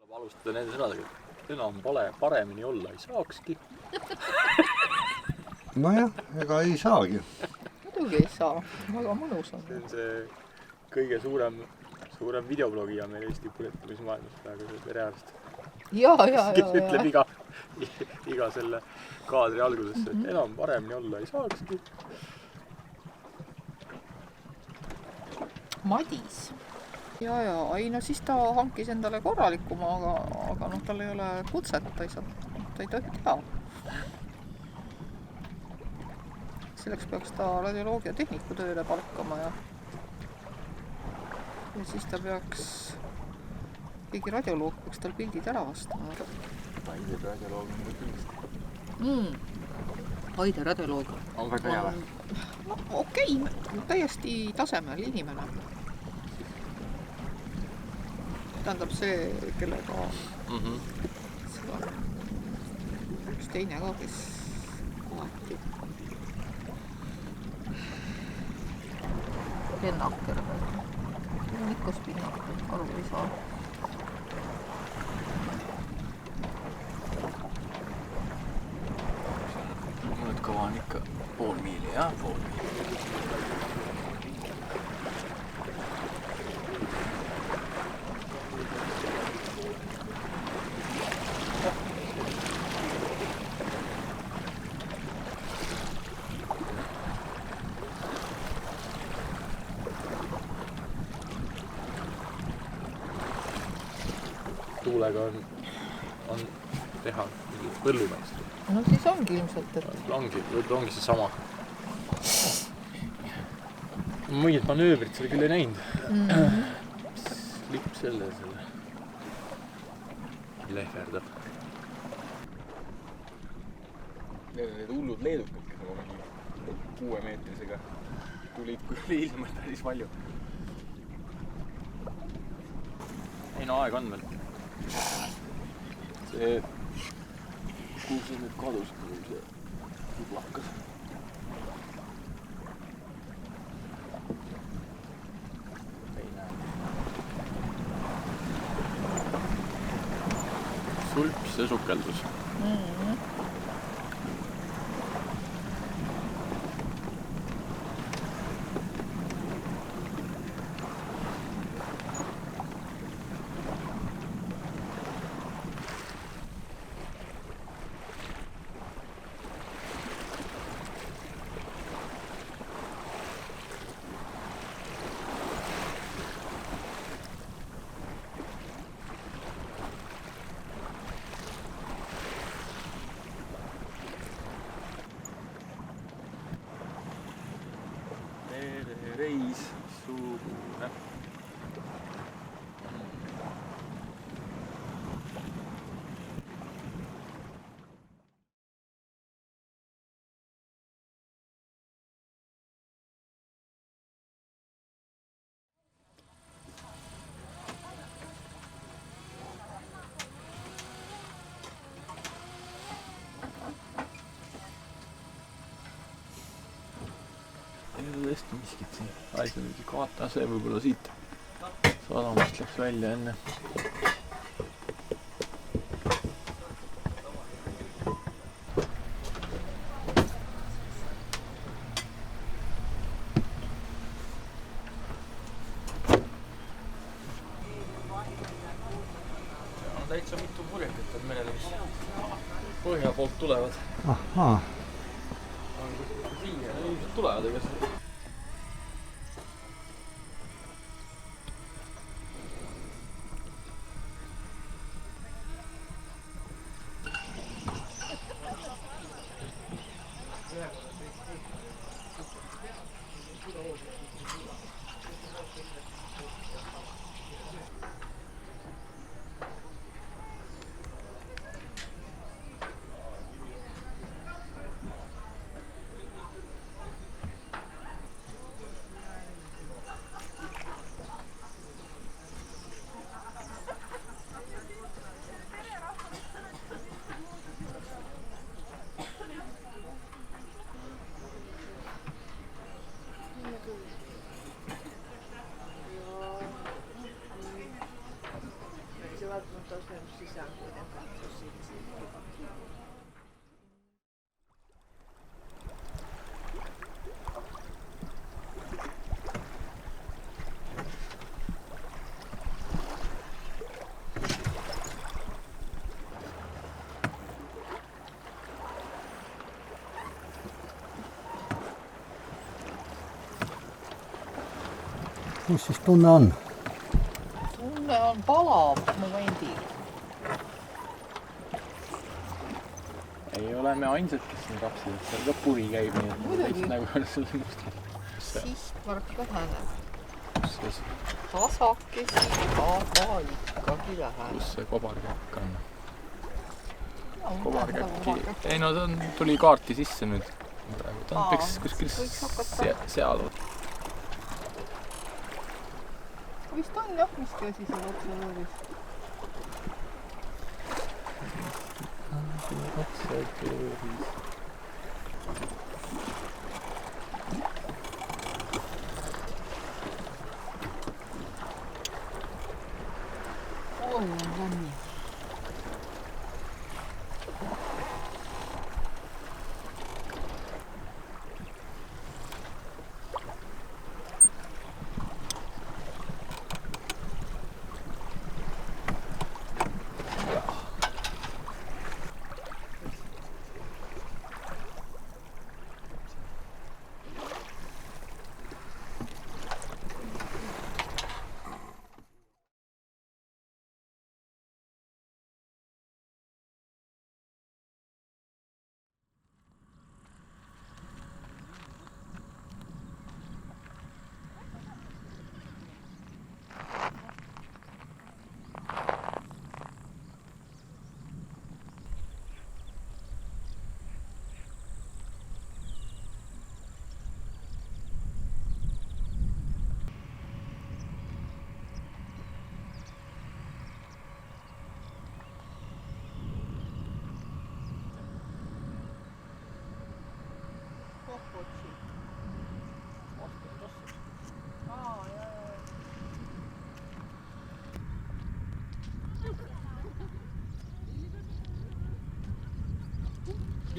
Alustada nende sõnadega, et enam paremini olla ei saakski. Nojah, ega ei saagi. Muidugi ei saa, väga mõnus on. See on see kõige suurem videoblogija meil Eesti põletamismaailmas praegu, see perearst. Kes ütleb iga selle kaadri algusesse, et enam paremini olla ei saakski. Madis. Ei, no siis ta hankis endale korralikuma, aga tal ei ole kutset, ta ei tohi teha. Selleks peaks ta radioloogia tehniku tööle palkama ja siis ta peaks, keegi radioloog peaks tal pildid ära vastama. Aide radioloog on kindlasti. Aide radioloog. On väga hea või? No, okei, täiesti tasemel inimene. Tähendab see, kellega see on üks teine ka, kes kohati Lennaker või Nikos Pinnaker, aru ei saa. Nüüd kaua on ikka pool miili, jah? Pool miili. Tuulega on teha mingit põllumeest. No siis ongi ilmselt, et... Võib-olla ongi see sama. Mingid manöövrid seal küll ei näinud. Lipp selle lehverdab. Need on need hullud leedukad, kes on mingi 6-meetrisega tulid, kui oli ilma päris palju. Ei no aeg on veel. See, kuhu see nüüd kadus, kui see lakkas. Ei näe. Sulps ja sukeldus. Reis suune. Ei ole tõesti miskit siin. See on mingi kaatase võib-olla siit sadamast läks välja enne. On täitsa mitu purjekat on merele, mis põhja poolt tulevad. Ahaa. Siia ilmselt tulevad, ega see... sen sisään kuitenkaan, jos siitä siitä Kus siis tunne on? Tunne on palav momendil. Ei ole me ainsad, kes siin rapsivad, seal ka puri käib, nii et muidugi. nagu on selle musta. Sihtmärk väheneb. Kus Tasakesi, aga ikkagi väheneb. see kobarkäkk on? No, Kobarkäkki... Ei no ta tuli kaarti sisse nüüd. Praegu ta on kuskil seal. Vist on jah, miski asi seal otsevööris. Otsevööris. Oi, on lämmin.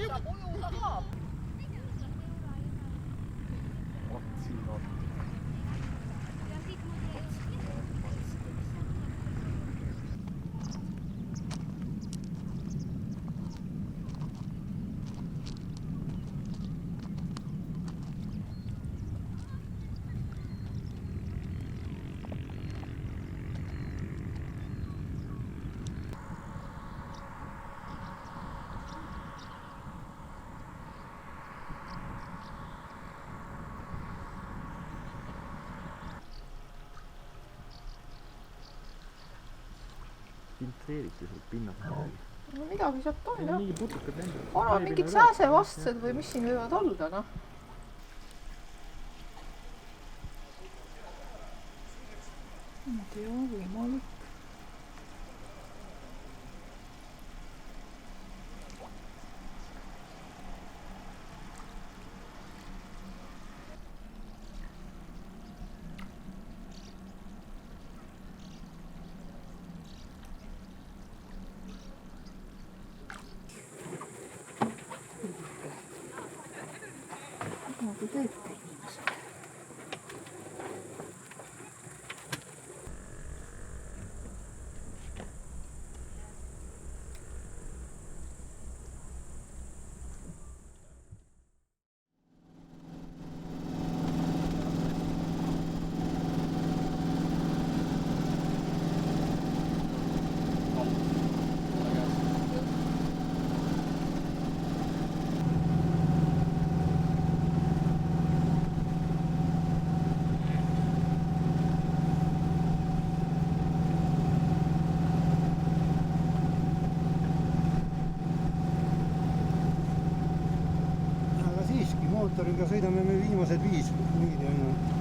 Saab ujuda ka. Filtreeriti sealt pinnalt midagi. No midagi sealt on jah. Mingi putukad lendavad. Vana mingid sääsevastsed või mis siin võivad olla, noh. Ei ole võimalik. Nagu teete inimesed. mootoriga sõidame me viimased 5 miili ainult.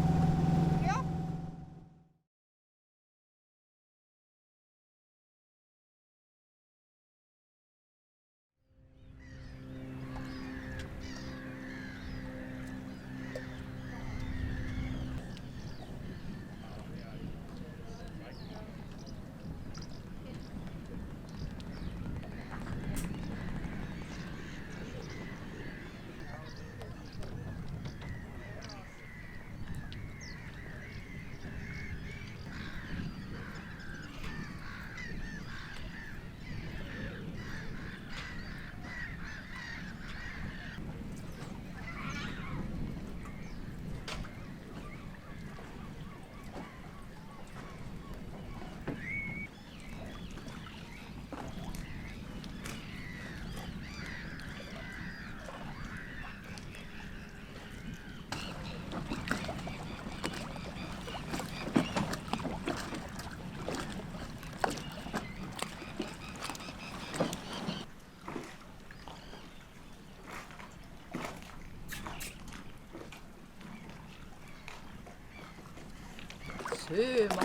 sööma.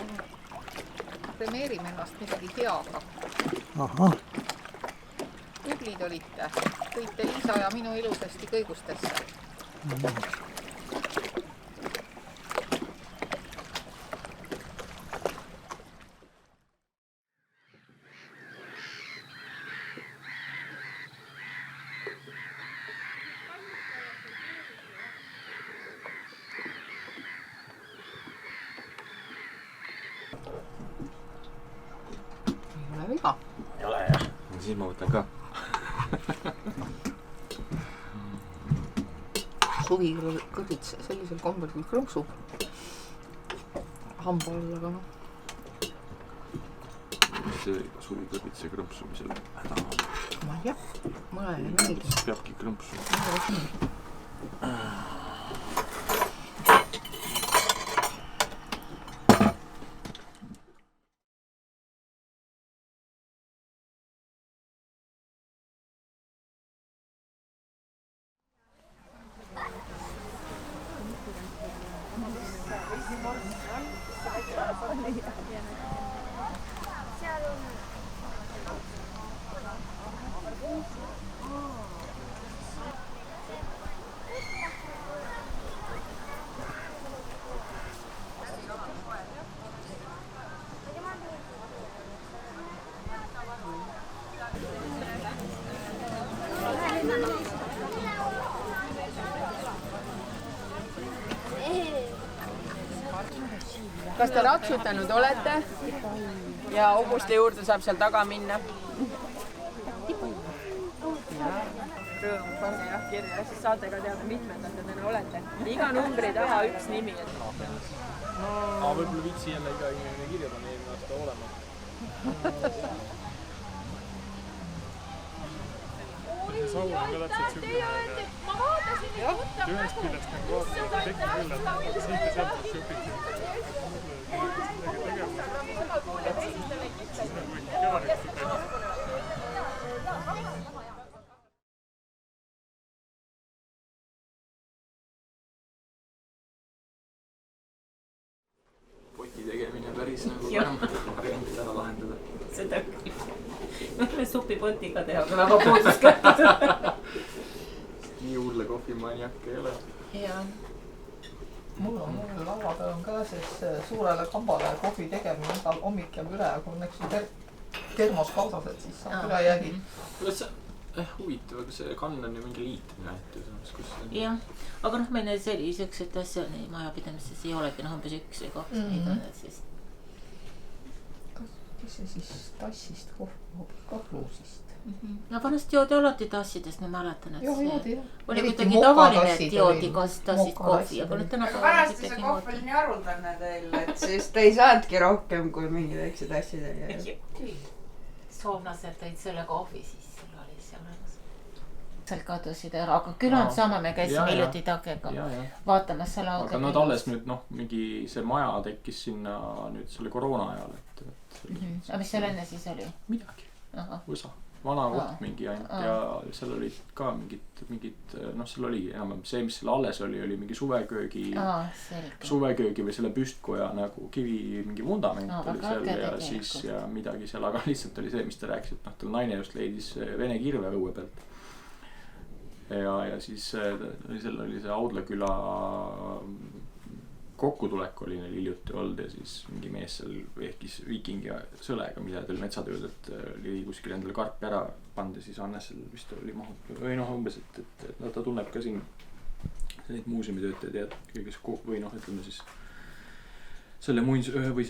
Premeerime ennast midagi heaga. Ahah. Tublid olite. Tõite Liisa ja minu ilusasti kõigustesse. Ei ole viga. Ei ole jah. Siis ma võtan ka. Suvikõrvits sellisel kombel kui krõmpsub. Hamba all, aga noh. See suvikõrvitse krõmpsumisel häda on. Ma ei tea. Mulle ei meeldi. Peabki krõmpsuma. Kas te ratsutanud olete? Ja hobuste juurde saab seal taga minna. Rõõm, pange jah kirja, siis saate ka teada, mitmendate täna olete. Iga numbri taha üks nimi. Võib-olla viitsi jälle iga inimene kirja panna eelmine aasta olema. See saun on ka täpselt sügune. Ühest küljest nagu vaatavad, et tekib küll, et siit ja sealt võiks õpiti. Midagi tegema. Täpselt siis nagu kevanikest tegema. Poti tegemine päris nagu variant ära lahendada. Seda küll. Me võime supipotiga teha, aga väga puuduskätud. Nii hulle kohvimaniak ei ole. Ja. Mul laua peal on ka siis suurele kambale kohvi tegemine igal hommik jääb üle, aga õnneks termos kaasas, et siis saab üle jäägi. Kuidas see huvitav, aga see kann on ju mingi liitmine ähti. Jah, aga noh, meil sellised asja majapidamises ei olegi, noh umbes üks või kaks neid on, et siis. Kes see siis tassist kohvluusist? No vanasti joodi alati tassidest, ma mäletan, et see oli kuidagi tavaline, et joodi tassid kohvi, aga nüüd täna Vanasti see kohv oli nii haruldane teil, et siis te ei saanudki rohkem kui mingi väikse tassidega. Soomlased tõid selle kohvi, siis sul oli see olemas. Sealt kadusid ära, aga küll on sama, me käisime hiljuti Takega vaatamas selle auto. Aga nad alles nüüd, noh, mingi see maja tekkis sinna nüüd selle koroona ajal, et. Aga mis seal enne siis oli? Midagi. Võsa. Vana koht mingi ainult ja seal olid ka mingid, noh, seal oli enam see, mis seal alles oli mingi suveköögi või selle püstkoja nagu kivi mingi vundament oli seal ja siis ja midagi seal, aga lihtsalt oli see, mis ta rääkis, et noh, tal naine just leidis vene kirve õue pealt. Ja siis seal oli see Audla-küla kokkutulek oli neil hiljuti olnud ja siis mingi mees seal ehkis viikingi sõlega, mida tal metsatööd, et oli kuskil endale karpi ära pand ja siis Annes seal vist oli mahutud või noh, umbes, et no, ta tunneb ka siin neid muuseumitöötajaid ja kõiges või noh, ütleme siis selle või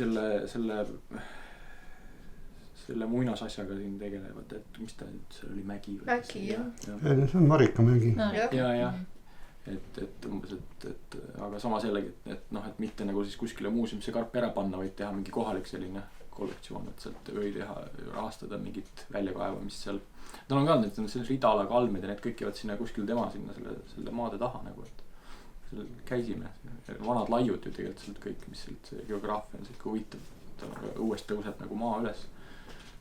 selle muinasasjaga siin tegelevad, et mis ta nüüd, seal oli Mägi või? Mägi, jah. See on Marikamägi. Ja. Et umbes, et aga samas jällegi, et noh, et mitte nagu siis kuskile muuseumisse karpi ära panna, vaid teha mingi kohalik selline kollektsioon, et sealt või teha, rahastada mingit väljakaevamist seal. Tal on ka need selles Ridala kalmid ja need kõik jäävad sinna kuskil tema sinna selle maade taha nagu, et seal käisime. Vanad laiud ju tegelikult sealt kõik, mis sealt see geograafia on siuke huvitav. Ta uuesti tõuseb nagu maa üles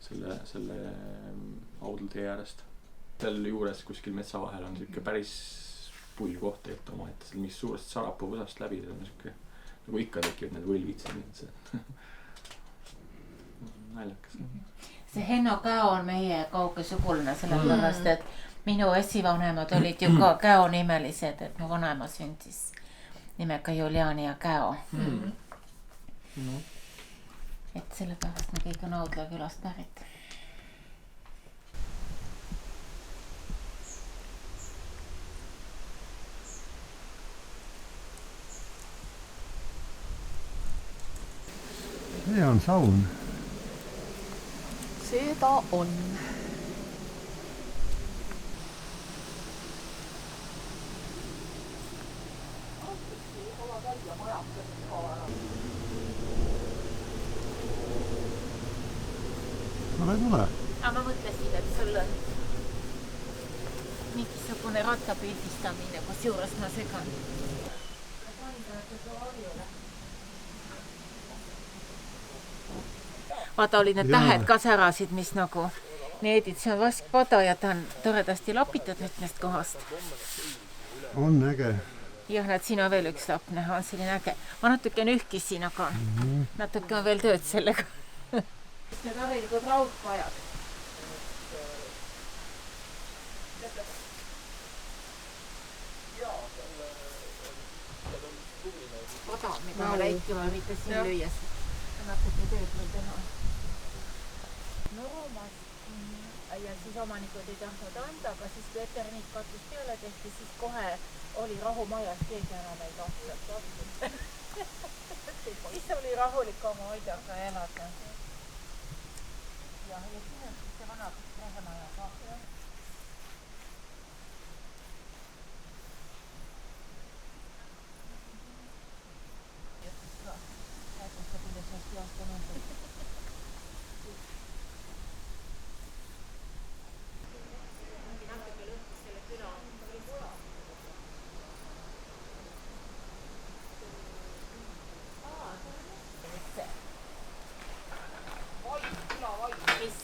selle Audla tee äärest. Seal juures kuskil metsa vahel on siuke päris pull koht, et oma ette seal mis suurest Sarapuu võsast läbi, see on siuke nagu ikka tekivad need võlvid seal, et see naljakas. See Henno Käo on meie kauge sugulane, sellepärast, et minu esivanemad olid ju ka Käo nimelised, et mu vanaema sündis nimega Juliania Käo. Et sellepärast me kõik on Audla külast pärit. See on saun. Seda on. Tule. Aga ma mõtlesin, et sul on mingisugune rattapildistamine, kus juures ma segan. Vaata, olid need tähed ka särasid, mis nagu needid, see on vaskpada ja ta on toredasti lapitud mitmest kohast. On äge. Jah, näed, siin on veel üks lapp näha, on selline äge. Ma natuke nühkis siin, aga natuke on veel tööd sellega. Need harilikud raudpajad. Oda, mida ma läikima üritas siin lüüa. Natuke tööd meil teha. Normas ja siis omanikud ei tahtnud anda, aga siis kui Eterniit katus peale tehti, siis kohe oli rahumajas, keegi enam ei tahtnud. Siis oli rahulik oma hoidjaga elada. Ja siin on see vana rehemaja ka.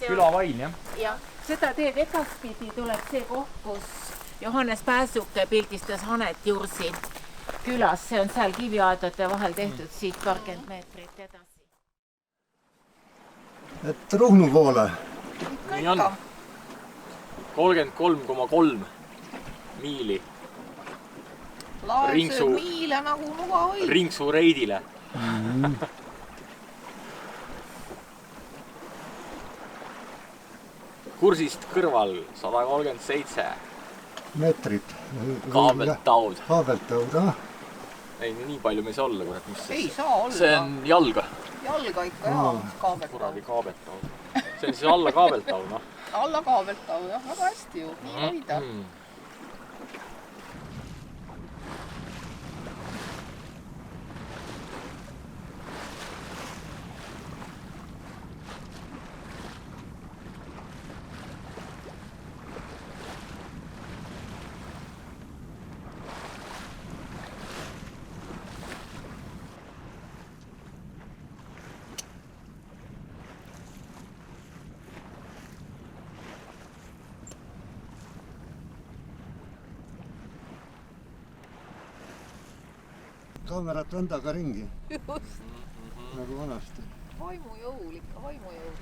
Külavain, jah? Ja seda teed edaspidi tuleb see koht, kus Johannes Pääsuke pildistas Hanet Jursi külas. See on seal kiviaedade vahel tehtud siit 20 meetrit edasi. Et Ruhnu poole. Nii on. 33,3 miili. Laev sööb miile nagu nuga või. Ringsu reidile. Kursist kõrval 137 meetrit. Kaabeltaud. Kaabeltaud, Ei, nii palju me ei saa olla, kurat, mis see? Ei saa olla. See on jalga. Jalga ikka, jaa, kaabeltaud. Kuradi kaabeltaud. See on siis alla kaabeltaud, noh. Alla kaabeltaud, jah, väga hästi ju. Nii hoida. Kaamerat vandaga ringi. Just. Nagu vanasti. Vaimujõul ikka, vaimujõul.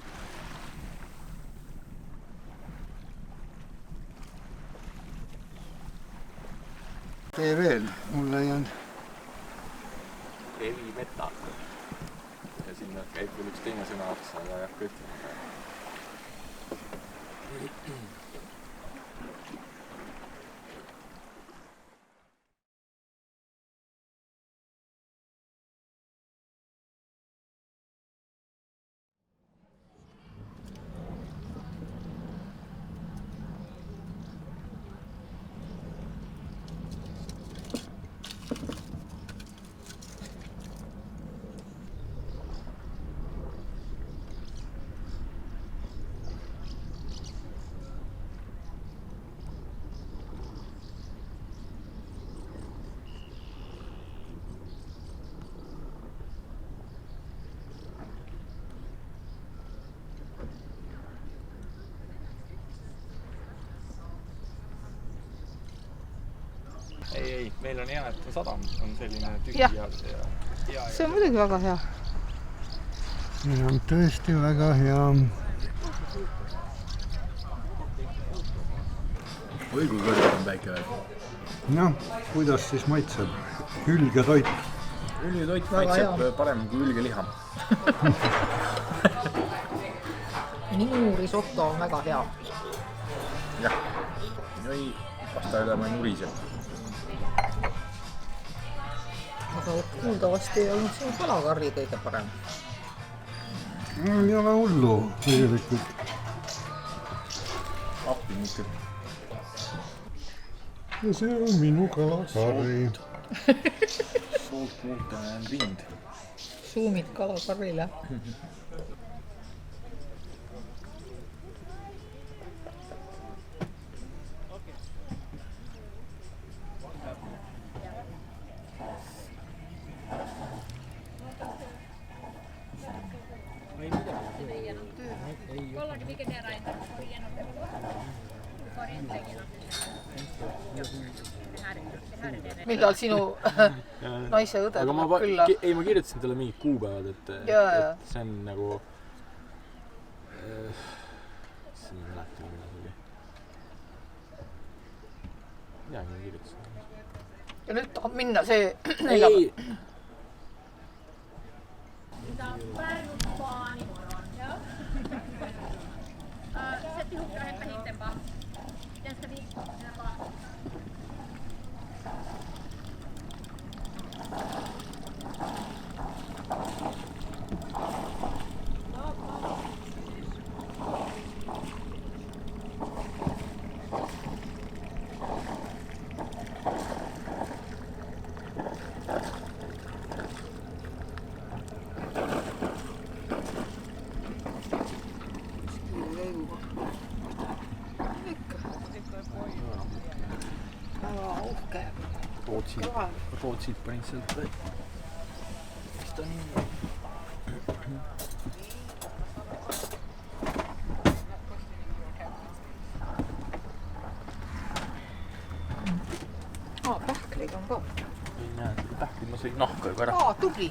Tee veel, mulle ei on. Heavy metal. Ja sinna käib veel üks teine sõna otsa, aga jah, kõik. Ei, meil on hea, et sadam on selline tühi ja see on muidugi väga hea. See on tõesti väga hea. Oi, kui kõrged on päike veel. Noh, kuidas siis maitseb? Hülgetoit. Hülgetoit maitseb parem kui hülgeliha. Nimurisotto on väga hea. Jah. Ei, pasta üle ma ei nurise. Aga kuuldavasti ei olnud siin kalakarri kõige parem. Ei ole hullu tegelikult. Appi mitte. Ja see on minu kalakarri. Salt water and wind. Suumid kalakarrile. Millal sinu naise õde tuleb külla? Ei, ma kirjutasin talle mingid kuupäevad, et see on nagu... See on mäleta, mida see oli. Midagi ma kirjutasin. Ja nüüd tahab minna see... Ei! Rootsid panin sealt või? Mis ta nii? Pähkleid on ka. Ei näe, pähklid ma sõin nahka juba ära. Tubli.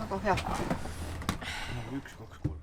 Väga hea. Nagu 1, 2, 3.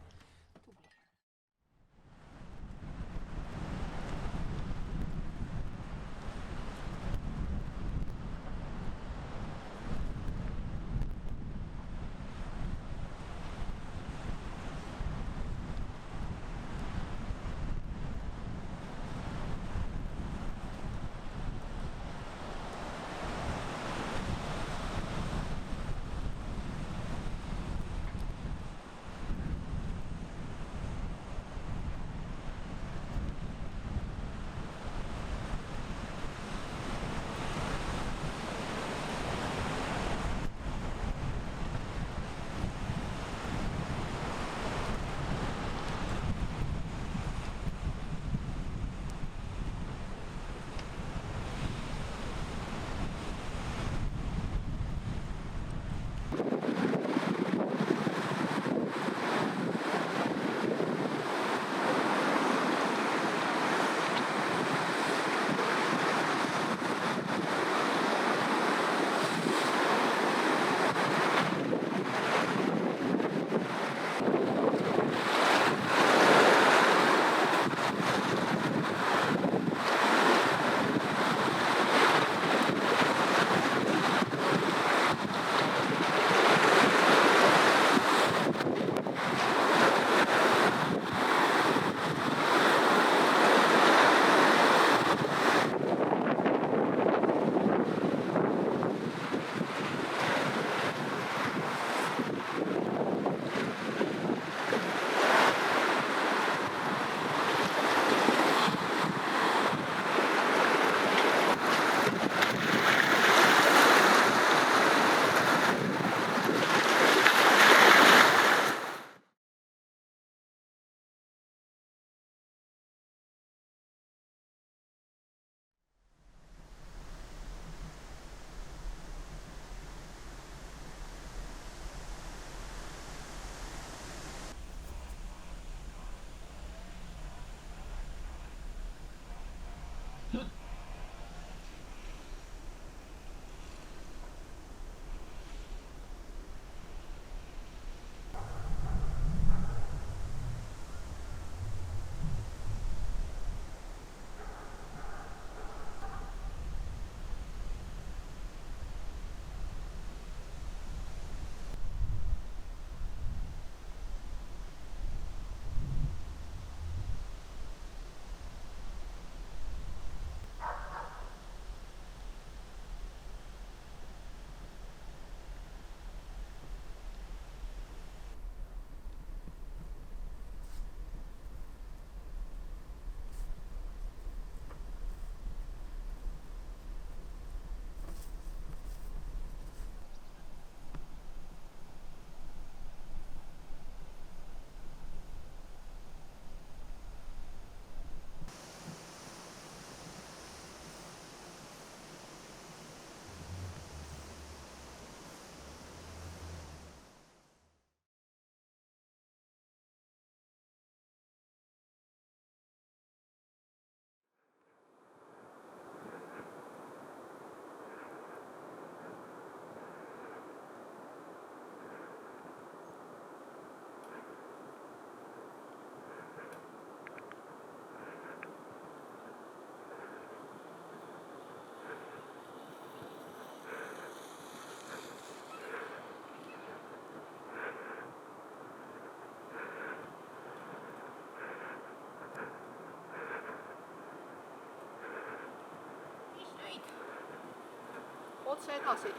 otse edasi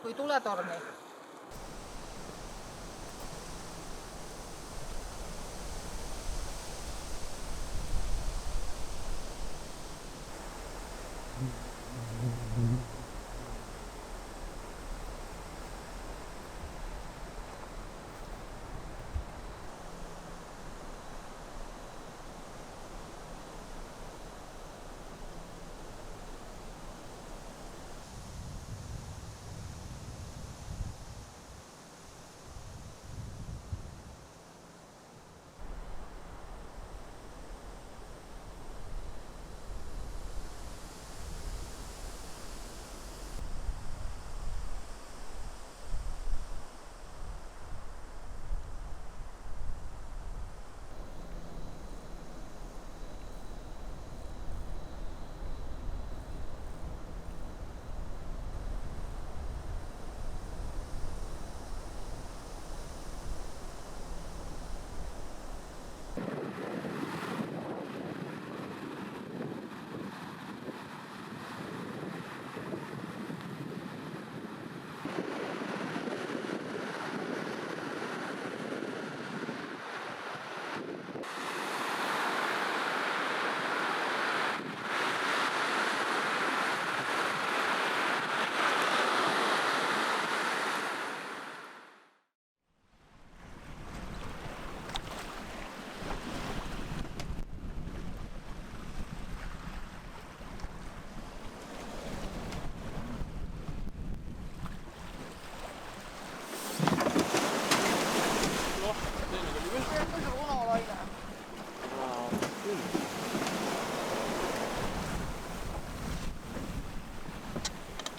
kui tuletorni.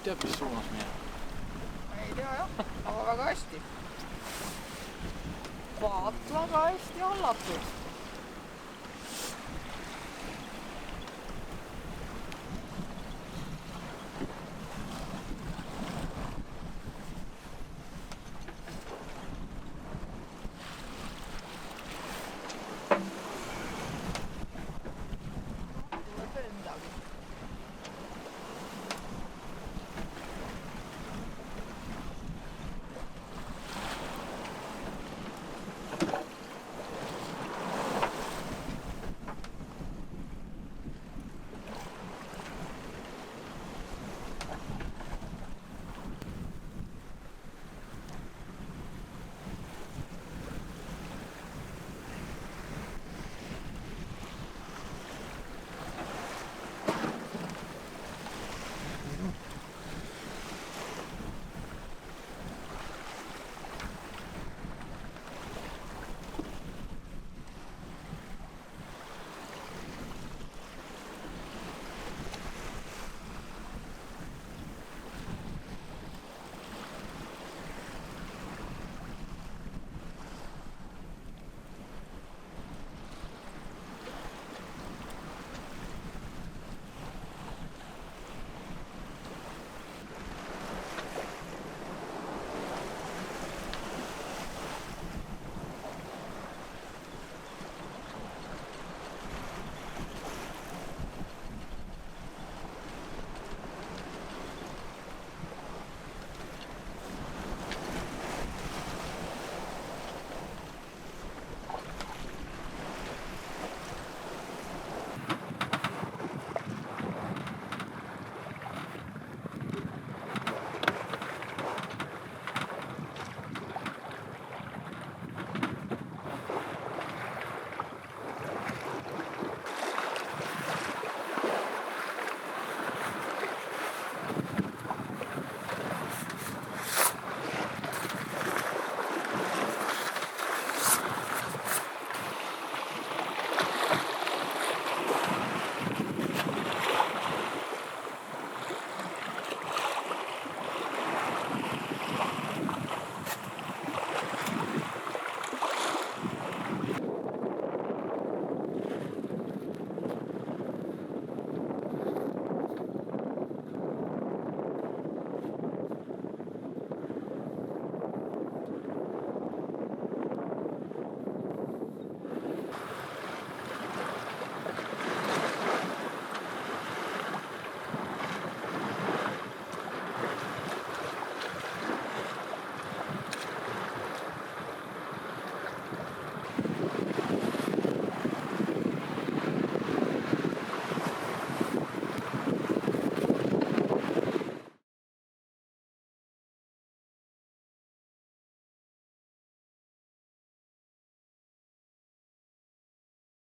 Tead, mis suunas minna? Ei tea jah, aga väga hästi. Vaat väga hästi hallatud.